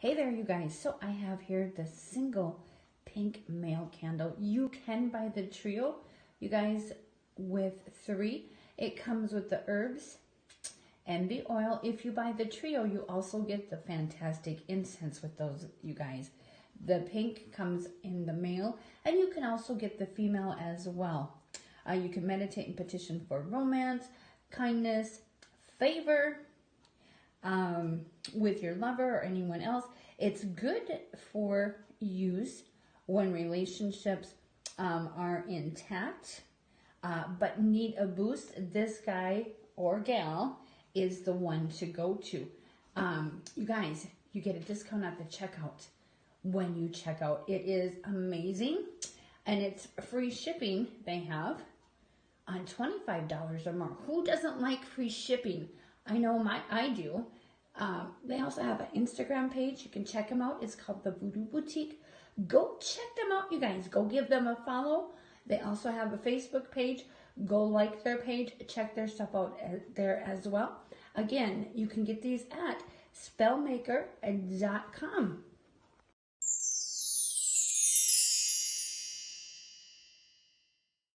Hey there, you guys. So I have here the single pink male candle. You can buy the trio, you guys, with 3. It comes with the herbs and the oil. If you buy the trio, you also get the fantastic incense with those, you guys. The pink comes in the male, and you can also get the female as well. You can meditate and petition for romance, kindness, favor, with your lover or anyone else. It's good for use when relationships are intact, but need a boost. This guy or gal is the one to go to. You guys, you get a discount at the checkout when you check out. It is amazing, and it's free shipping they have on $25 or more. Who doesn't like free shipping? I know I do. They also have an Instagram page. You can check them out. It's called the Voodoo Boutique. Go check them out, you guys. Go give them a follow. They also have a Facebook page. Go like their page. Check their stuff out there as well. Again, you can get these at spellmaker.com.